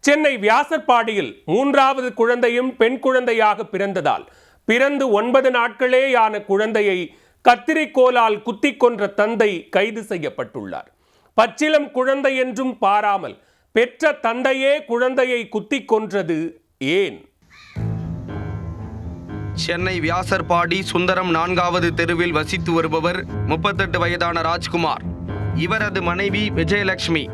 சென்னை வியாசர்பாடியில் மூன்றாவது குழந்தையும் பெண் குழந்தையாக பிறந்ததால் பிறந்து 9 நாட்களேயான குழந்தையை கத்திரிக்கோலால் குத்தி கொன்ற தந்தை கைது செய்யப்பட்டுள்ளார். பச்சிளம் குழந்தை என்றும் பாராமல் பெற்ற தந்தையே குழந்தையை குத்தி கொன்றது ஏன்? சென்னை வியாசர்பாடி சுந்தரம் 4வது தெருவில் வசித்து வருபவர் 38 வயதான ராஜ்குமார். இவரது மனைவி விஜயலட்சுமி.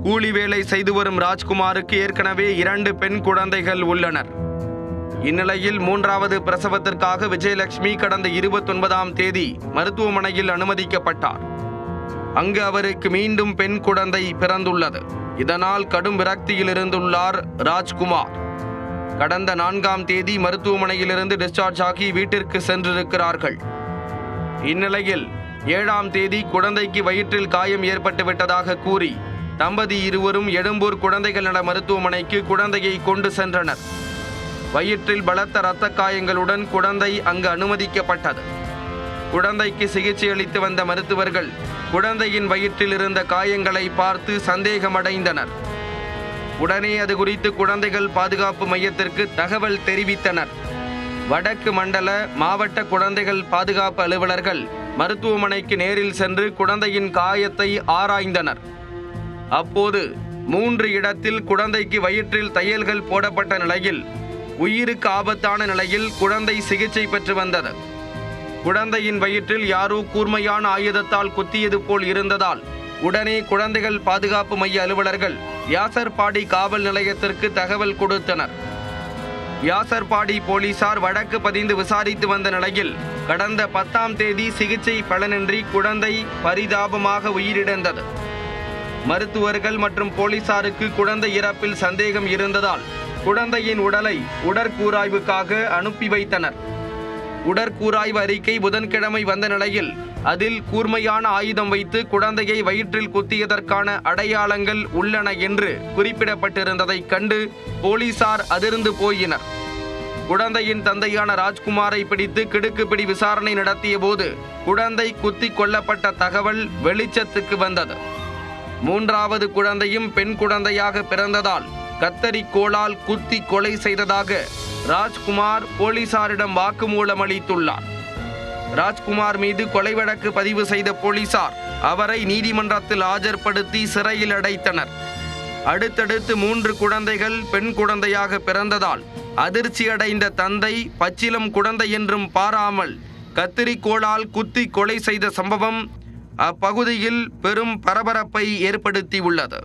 கூலி வேலை செய்து வரும் ராஜ்குமாருக்கு ஏற்கனவே 2 பெண் குழந்தைகள் உள்ளனர். இந்நிலையில் 3வது பிரசவத்திற்காக விஜயலட்சுமி கடந்த 29ஆம் தேதி மருத்துவமனையில் அனுமதிக்கப்பட்டார். அங்கு அவருக்கு மீண்டும் பெண் குழந்தை பிறந்துள்ளது. இதனால் கடும் விரக்தியில் இருந்துள்ளார் ராஜ்குமார். கடந்த 4ஆம் தேதி மருத்துவமனையிலிருந்து டிஸ்சார்ஜ் ஆகி வீட்டிற்கு சென்றிருக்கிறார்கள். இந்நிலையில் 7ஆம் தேதி குழந்தைக்கு வயிற்றில் காயம் ஏற்பட்டு விட்டதாக கூறி தம்பதி இருவரும் எழும்பூர் குழந்தைகள் நல மருத்துவமனைக்கு குழந்தையை கொண்டு சென்றனர். வயிற்றில் பலத்த இரத்த காயங்களுடன் குழந்தை அங்கு அனுமதிக்கப்பட்டது. குழந்தைக்கு சிகிச்சை அளித்து வந்த மருத்துவர்கள் குழந்தையின் வயிற்றில் இருந்த காயங்களை பார்த்து சந்தேகமடைந்தனர். உடனே அது குறித்து குழந்தைகள் பாதுகாப்பு மையத்திற்கு தகவல் தெரிவித்தனர். வடக்கு மண்டல மாவட்ட குழந்தைகள் பாதுகாப்பு அலுவலர்கள் மருத்துவமனைக்கு நேரில் சென்று குழந்தையின் காயத்தை ஆராய்ந்தனர். அப்போது 3 இடத்தில் குழந்தைக்கு வயிற்றில் தையல்கள் போடப்பட்ட நிலையில் உயிருக்கு ஆபத்தான நிலையில் குழந்தை சிகிச்சை பெற்று வந்தது. குழந்தையின் வயிற்றில் யாரோ கூர்மையான ஆயுதத்தால் குத்தியது போல் இருந்ததால் உடனே குழந்தைகள் பாதுகாப்பு மைய அலுவலர்கள் வியாசர்பாடி காவல் நிலையத்திற்கு தகவல் கொடுத்தனர். வியாசர்பாடி போலீசார் வழக்கு பதிந்து விசாரித்து வந்த நிலையில் கடந்த 10ஆம் தேதி சிகிச்சை பலனின்றி குழந்தை பரிதாபமாக உயிரிழந்தது. மருத்துவர்கள் மற்றும் போலீசாருக்கு குழந்தை இறப்பில் சந்தேகம் இருந்ததால் குழந்தையின் உடலை உடற்கூராய்வுக்காக அனுப்பி வைத்தனர். உடற்கூராய்வு அறிக்கை புதன்கிழமை வந்த நிலையில் அதில் கூர்மையான ஆயுதம் வைத்து குழந்தையை வயிற்றில் குத்தியதற்கான அடையாளங்கள் உள்ளன என்று குறிப்பிடப்பட்டிருந்ததை கண்டு போலீசார் அதிர்ந்து போயினர். குழந்தையின் தந்தையான ராஜ்குமாரை பிடித்து கிடுக்குப்பிடி விசாரணை நடத்திய போது குழந்தை குத்தி கொல்லப்பட்ட தகவல் வெளிச்சத்துக்கு வந்தது. 3வது குழந்தையும் பெண் குழந்தையாக பிறந்ததால் கத்தரிக்கோலால் குத்தி கொலை செய்ததாக ராஜ்குமார் போலீசாரிடம் வாக்குமூலம் அளித்துள்ளார். ராஜ்குமார் மீது கொலை வழக்கு பதிவு செய்த போலீசார் அவரை நீதிமன்றத்தில் ஆஜர்படுத்தி சிறையில் அடைத்தனர். அடுத்தடுத்து 3 குழந்தைகள் பெண் குழந்தையாக பிறந்ததால் அதிர்ச்சியடைந்த தந்தை பச்சிளம் குழந்தை என்றும் பாராமல் கத்திரிக்கோலால் குத்தி கொலை செய்த சம்பவம் அப்பகுதியில் பெரும் பரபரப்பை ஏற்படுத்தியுள்ளது.